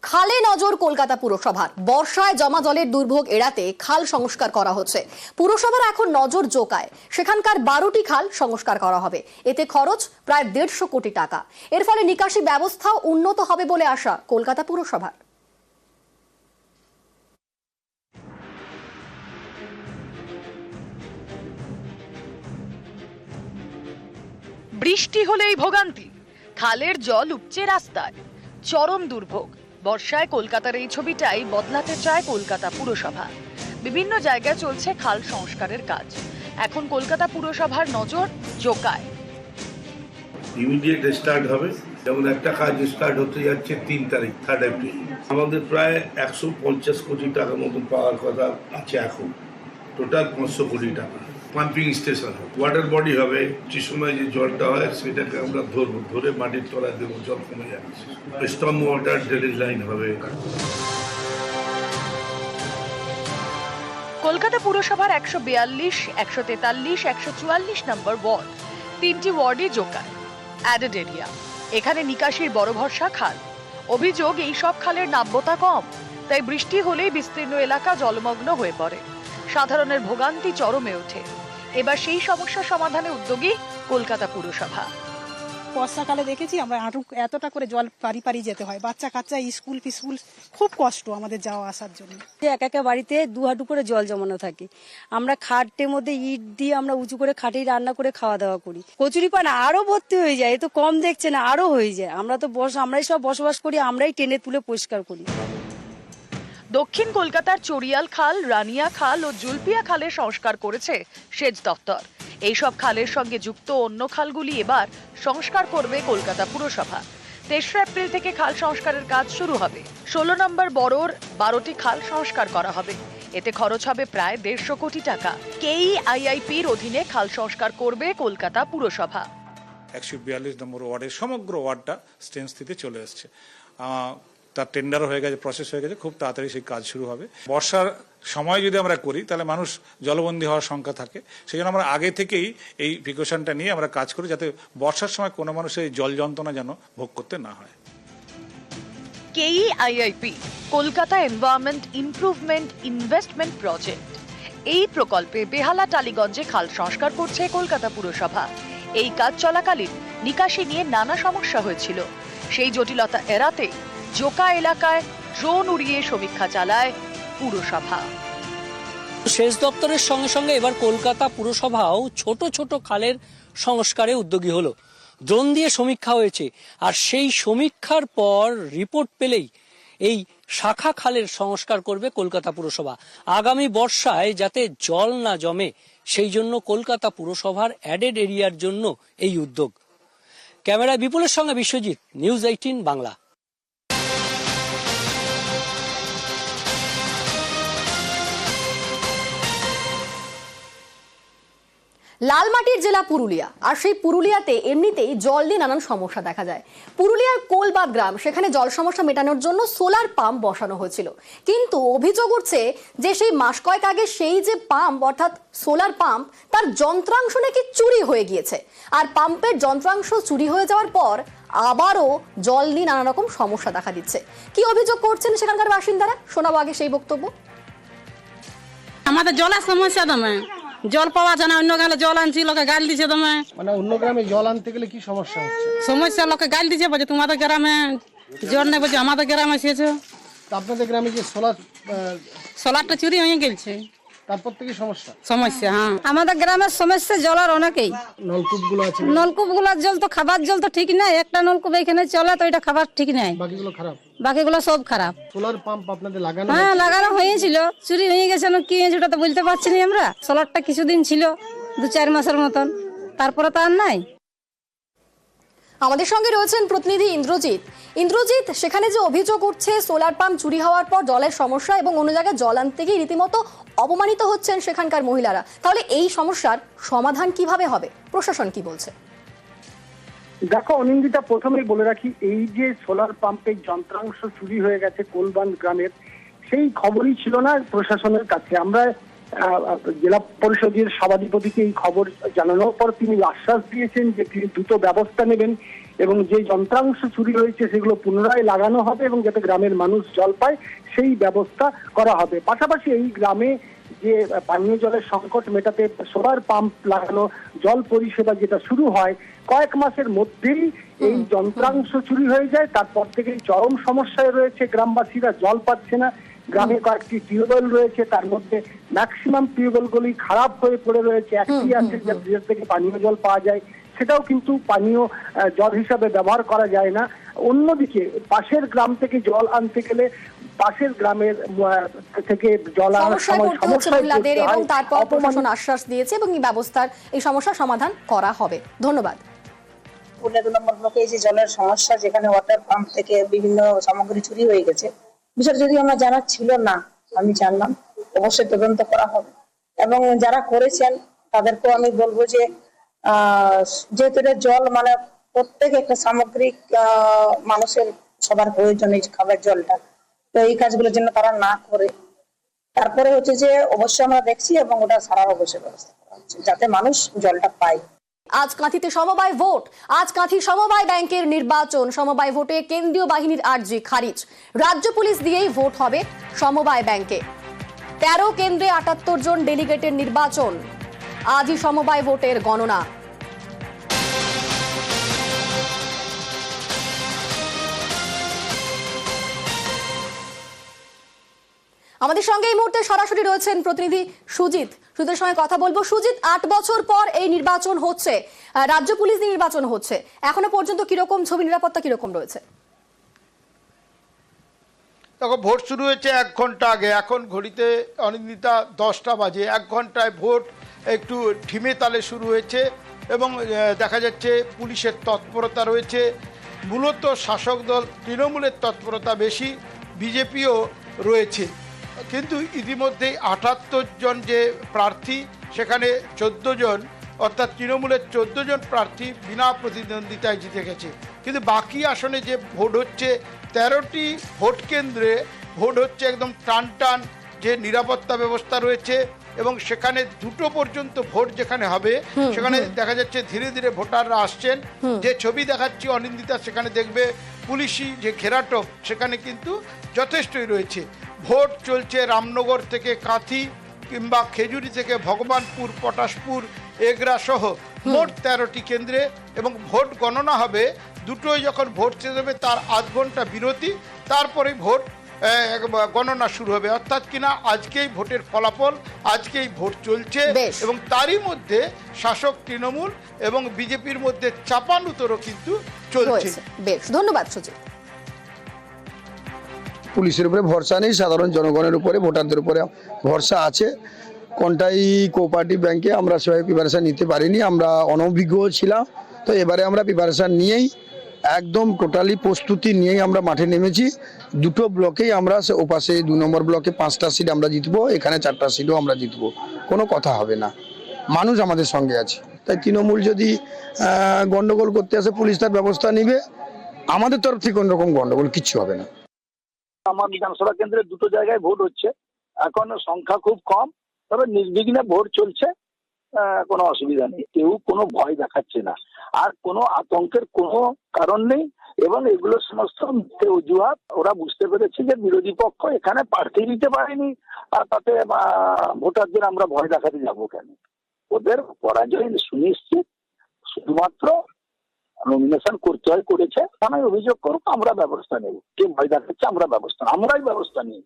খালে নজর কলকাতা পুরসভার। বর্ষায় জমা জলের দুর্ভোগ এড়াতে খাল সংস্কার করা হচ্ছে। পুরসভার এখন নজর জোকায়, সেখানকার 12টি খাল সংস্কার করা হবে। এতে খরচ প্রায় 150 কোটি টাকা। এর ফলে নিকাশি ব্যবস্থাও উন্নত হবে বলে আশা কলকাতা পুরসভার। বৃষ্টি হলেই ভোগান্তি, খালের জল উপচে রাস্তায়, চরম দুর্ভোগ। বর্ষায় কলকাতার এই ছবিটাই বদলাতে চায় কলকাতা পুরসভা। বিভিন্ন জায়গায় চলছে খাল সংস্কারের কাজ। এখন কলকাতা পুরসভার নজর জোকায়। ইমিডিয়েট স্টার্ট হবে, যেমন একটা কাজ স্টার্ট হতে যাচ্ছে 3 তারিখ 3 এপ্রিল। আমাদের প্রায় 150 কোটি টাকার মতন পাওয়ার কথা আছে। এখন টোটাল 500 কোটি টাকা। পাম্পিং স্টেশন হবে, ওয়াটার বডি হবে, যে সময় যে জলটা হয় সেটাকে আমরা ধরবো, ধরে মাটির তলায় দেবো, জল কমে যাচ্ছে। স্টর্ম ওয়াটার ড্রেনেজ লাইন হবে। কলকাতা পুরসভার 142, 143, 144 নম্বর ওয়ার্ড, 3টি ওয়ার্ডে জোকায় অ্যাডেড এরিয়া। এখানে নিকাশির বড় ভরসা খাল। অভিযোগ, এই সব খালের নাব্যতা কম, তাই বৃষ্টি হলেই বিস্তীর্ণ এলাকা জলমগ্ন হয়ে পড়ে। সাধারণের ভোগান্তি চরমে ওঠে। এবার সেই সমস্যা সমাধানে উদ্যোগী কলকাতা পুরসভা। বর্ষাকালে দেখেছি আমরা হাঁটু এতটা করে জল পারি পারি যেতে হয়, বাচ্চা কাচ্চা স্কুল ফিস্কুল খুব কষ্ট আমাদের যাওয়া আসার জন্য। এক একটা বাড়িতে 2 হাঁটু করে জল জমানো থাকে। আমরা খাটের মধ্যে ইট দিয়ে আমরা উঁচু করে খাটেই রান্না করে খাওয়া দাওয়া করি। কচুরি পানা আরো ভর্তি হয়ে যায়, এ তো কম দেখছে না, আরো হয়ে যায়। আমরাই সব বসবাস করি, আমরাই টেনে তুলে পরিষ্কার করি। দক্ষিণ কলকাতার চড়িয়াল খাল, রানিয়া খাল ও জুলপিয়া খালের সংস্কার করেছে সেচ দপ্তর। এইসব খালের সঙ্গে যুক্ত অন্য খালগুলি এবার সংস্কার করবে কলকাতা পুরসভা। 3 এপ্রিল থেকে খাল সংস্কারের কাজ শুরু হবে। 16 নম্বর বড়োর 12টি খাল সংস্কার করা হবে। এতে খরচ হবে প্রায় 150 কোটি টাকা। কেইআইআইপির অধীনে খাল সংস্কার করবে কলকাতা পুরসভা। 142 নম্বর ওয়ার্ডের সমগ্র ওয়ার্ডটা স্টেন স্থিতিতে চলে এসছে। তার টেন্ডার হয়ে গেছে, প্রসেস হয়ে গেছে, খুব তাড়াতাড়ি সেই কাজ শুরু হবে। বর্ষার সময় যদি আমরা করি তাহলে মানুষ জলবন্দী হওয়ার সংখ্যা থাকে, সেই জন্য আমরা আগে থেকেই এই প্রিকশনটা নিয়ে আমরা কাজ করি, যাতে বর্ষার সময় কোনো মানুষের এই জল যন্ত্রণা যেন ভোগ করতে না হয়। KEIIP Kolkata environment improvement investment project. এই প্রকল্পে বেহালা টালিগঞ্জে খাল সংস্কার করছে কলকাতা পুরসভা। এই কাজ চলাকালীন নিকাশি নিয়ে নানা সমস্যা হয়েছিল। সেই জটিলতা এড়াতে জোকা এলাকায় ড্রোন উড়িয়ে সমীক্ষা চালায় পুরসভা। সেচ দপ্তরের সঙ্গে সঙ্গে এবার কলকাতা পুরসভাও ছোট ছোট খালের সংস্কারে উদ্যোগী হলো। ড্রোন দিয়ে সমীক্ষা হয়েছে, আর সেই সমীক্ষার পর রিপোর্ট পেলেই এই শাখা খালের সংস্কার করবে কলকাতা পুরসভা। আগামী বর্ষায় যাতে জল না জমে সেই জন্য কলকাতা পুরসভার অ্যাডেড এরিয়ার জন্য এই উদ্যোগ। ক্যামেরায় বিপুলের সঙ্গে বিশ্বজিৎ, নিউজ 18 বাংলা। লালমাটির জেলা পুরুলিয়া, আর সেই পুরুলিয়াতে এমনিতেই জল নিয়ে নানান সমস্যা দেখা যায়। পুরুলিয়ার কোলবাদ গ্রাম, সেখানে জল সমস্যা মেটানোর জন্য সোলার পাম্প বসানো হয়েছিল, কিন্তু অভিযোগ উঠছে যে সেই মাস কয়েক আগে সেই যে পাম্প অর্থাৎ সোলার পাম্প, তার যন্ত্রাংশ নাকি চুরি হয়ে গিয়েছে। আর পাম্পের যন্ত্রাংশ চুরি হয়ে যাওয়ার পর আবারও জল নিয়ে নানা রকম সমস্যা দেখা দিচ্ছে। কি অভিযোগ করছেন সেখানকার বাসিন্দারা, শোনাবো আগে সেই বক্তব্য। আমাদের জলের সমস্যা দমে, জল পাওয়া যায় না। অন্য গ্রামে জল আনছি, লোকে গাল দিচ্ছে দমে। মানে অন্য গ্রামে জল আনতে গেলে কি সমস্যা হচ্ছে? সমস্যা লোকে গাল দিচ্ছে, বলছে তোমাদের গ্রামে জল নেই, বলছে আমাদের গ্রামে এসেছো। আপনাদের গ্রামে যে সোলারটা চুরি হয়ে গেছে, তারপর থেকে সমস্যা। হ্যাঁ। আমাদের গ্রামের সমস্যা জলের অনেকেই। নলকূপ গুলো আছে, নলকূপ গুলার জল তো খাবার জল তো ঠিক নাই। একটা নলকূপ এখানে চলে, তো এটা খাবার ঠিক নাই, বাকিগুলো খারাপ। বাকিগুলো সব খারাপ। সোলার পাম্প আপনাদের লাগানো? হ্যাঁ, লাগানো হয়েছিল, চুরি হয়ে গেছে। কি হয়েছে ওটা তো বলতে পারছি না আমরা। সোলারটা কিছুদিন ছিল, 2-4 মাসের মতন, তারপরে তো আর নাই। আমাদের সঙ্গে রয়েছেন প্রতিনিধি ইন্দ্রজিৎ। সেখানে যে অভিযোগ উঠছে সোলার পাম্প চুরি হওয়ার পর জলের সমস্যা এবং অন্য জায়গায় জল আনতে গিয়ে রীতিমতো অপমানিত হচ্ছেন সেখানকার মহিলারা, তাহলে এই সমস্যার সমাধান কিভাবে হবে, প্রশাসন কি বলছে? দেখো অনিন্দিতা, প্রথমেই বলে রাখি, এই যে সোলার পাম্পের যন্ত্রাংশ চুরি হয়ে গেছে কোলবান গ্রামের, সেই খবরই ছিল না প্রশাসনের কাছে। আমরা জেলা পরিষদের সভাধিপতিকে এই খবর জানানোর পর তিনি আশ্বাস দিয়েছেন যে তিনি দ্রুত ব্যবস্থা নেবেন এবং যে যন্ত্রাংশ চুরি হয়েছে সেগুলো পুনরায় লাগানো হবে এবং যাতে গ্রামের মানুষ জল পায় সেই ব্যবস্থা করা হবে। পাশাপাশি এই গ্রামে যে পানীয় জলের সংকট মেটাতে সোলার পাম্প লাগানো জল পরিষেবা যেটা শুরু হয়, কয়েক মাসের মধ্যেই এই যন্ত্রাংশ চুরি হয়ে যায়। তারপর থেকেই চরম সমস্যায় রয়েছে গ্রামবাসীরা, জল পাচ্ছে না। গ্রামে কয়েকটি টিউবওয়েল রয়েছে, তার মধ্যে ম্যাক্সিমাম টিউবওয়েলগুলি খারাপ হয়ে পড়ে রয়েছে। একটি আছে যে থেকে পানীয় জল পাওয়া যায়, সেটাও কিন্তু পানীয় জল হিসাবে ব্যবহার করা যায় না। অন্যদিকে পাশের গ্রাম থেকে জল আনতে গেলে পাশের গ্রামের থেকে জল আনার সমস্যায় সময় পড়তে হচ্ছে সমস্যায় মহিলাদের পড়তে এবং হয়। তারপর অপমান প্রশাসন আশ্বাস দিয়েছে এবং এই সমস্যার সমাধান করা হবে। ধন্যবাদ। 2 নম্বর ব্লকে এই যে জলের সমস্যা, যেখানে ওয়াটার পাম্প থেকে বিভিন্ন সামগ্রী চুরি হয়ে গেছে, বিষয়টা যদি আমার জানা ছিল না, আমি জানলাম, অবশ্যই তদন্ত করা হবে এবং যারা করেছেন তাদেরকেও আমি বলবো যে যেহেতু এটা জল মানে প্রত্যেক একটা সামগ্রিক মানুষের সবার প্রয়োজন এই খাবার জলটা, তো এই কাজগুলোর জন্য তারা না করে তারপরে হচ্ছে যে অবশ্যই আমরা দেখছি এবং ওটা সারার অবশ্যই ব্যবস্থা করা হচ্ছে যাতে মানুষ জলটা পায়। আজ কাঁথিতে সমবায় ভোট, আজ কাঁথি সমবায় ব্যাংকের নির্বাচন। সমবায় ভোটে কেন্দ্রীয় বাহিনীর আর্জি খারিজ, রাজ্য পুলিশ দিয়েই ভোট হবে সমবায় ব্যাংকে। 13 কেন্দ্রে 78 জন ডেলিগেটের নির্বাচন। আজই সমবায় ভোটের গণনা। আমাদের সঙ্গে এই মুহূর্তে সরাসরি রয়েছেন প্রতিনিধি সুজিত। সুজিতের সঙ্গে কথা বলবো। সুজিত, 8 বছর পর এই নির্বাচন হচ্ছে, রাজ্য পুলিশ দিয়ে নির্বাচন হচ্ছে, এখনো পর্যন্ত কিরকম ছবি, নিরাপত্তা কিরকম রয়েছে? দেখো, ভোট শুরু হয়েছে 1 ঘন্টা আগে, এখন ঘড়িতে অনিন্দিতা 10টা বাজে। 1 ঘন্টায় ভোট একটু ঢিমে তালে শুরু হয়েছে এবং দেখা যাচ্ছে পুলিশের তৎপরতা রয়েছে। মূলত শাসক দল তৃণমূলের তৎপরতা বেশি, বিজেপিও রয়েছে, কিন্তু ইতিমধ্যেই 78 জন যে প্রার্থী, সেখানে 14 জন অর্থাৎ তৃণমূলের 14 জন প্রার্থী বিনা প্রতিদ্বন্দ্বিতায় জিতে গেছে। কিন্তু বাকি আসনে যে ভোট হচ্ছে, 13টি ভোট কেন্দ্রে ভোট হচ্ছে একদম টান টান, যে নিরাপত্তা ব্যবস্থা রয়েছে এবং সেখানে 2টো পর্যন্ত ভোট যেখানে হবে সেখানে দেখা যাচ্ছে ধীরে ধীরে ভোটাররা আসছেন। যে ছবি দেখাচ্ছি অনিন্দিতা, সেখানে দেখবে পুলিশি যে ঘেরাটোপ সেখানে কিন্তু যথেষ্টই রয়েছে। ভোট চলছে রামনগর থেকে কাঁথি কিংবা খেজুরি থেকে ভগবানপুর, পটাশপুর, এগরা সহ মোট 13টি কেন্দ্রে এবং ভোট গণনা হবে। দুটোই যখন ভোট শেষ হবে তার আধ ঘন্টা বিরতি, তারপরে ভোট গণনা শুরু হবে। অর্থাৎ কিনা আজকেই ভোটের ফলাফল, আজকেই ভোট চলছে এবং তারই মধ্যে শাসক তৃণমূল এবং বিজেপির মধ্যে চাপানুতরও কিন্তু চলছে। বেশ, ধন্যবাদ সুজিত। পুলিশের উপরে ভরসা নেই, সাধারণ জনগণের উপরে, ভোটারদের উপরে ভরসা আছে। কোনটাই কোঅপারেটিভ ব্যাংকে আমরা সেভাবে প্রিপারেশন নিতে পারিনি, আমরা অনভিজ্ঞ ছিলাম। তো এবারে আমরা প্রিপারেশন নিয়েই একদম টোটালি প্রস্তুতি নিয়েই আমরা মাঠে নেমেছি। 2টো ব্লকেই আমরা, ওপাশে 2 নম্বর ব্লকে 5টা সিট আমরা জিতবো, এখানে 4টা সিটও আমরা জিতবো, কোনো কথা হবে না। মানুষ আমাদের সঙ্গে আছে, তাই তৃণমূল যদি গন্ডগোল করতে আসে পুলিশ তার ব্যবস্থা নিবে। আমাদের তরফ থেকে কোনো রকম গন্ডগোল কিচ্ছু হবে না। আমার বিধানসভা কেন্দ্রে 2টো জায়গায় ভোট হচ্ছে, এখন সংখ্যা খুব কম, তবে নির্বিঘ্নে ভোট চলছে, কোনো অসুবিধা নেই, কেউ কোনো ভয় দেখাচ্ছে না, আর কোনো আতঙ্কের কোনো কারণ নেই। এবং এগুলো সমস্ত মিথ্যে অজুহাত। ওরা বুঝতে পেরেছে যে বিরোধী পক্ষ এখানে প্রার্থী দিতে পারেনি, আর তাতে ভোটারদের আমরা ভয় দেখাতে যাবো কেন? ওদের পরাজয় সুনিশ্চিত, শুধুমাত্র নমিনেশন করতে হয়, করেছে, থানায় অভিযোগ করুক, আমরা ব্যবস্থা নেব। কে ভয় দেখাচ্ছে আমরাই ব্যবস্থা নিই।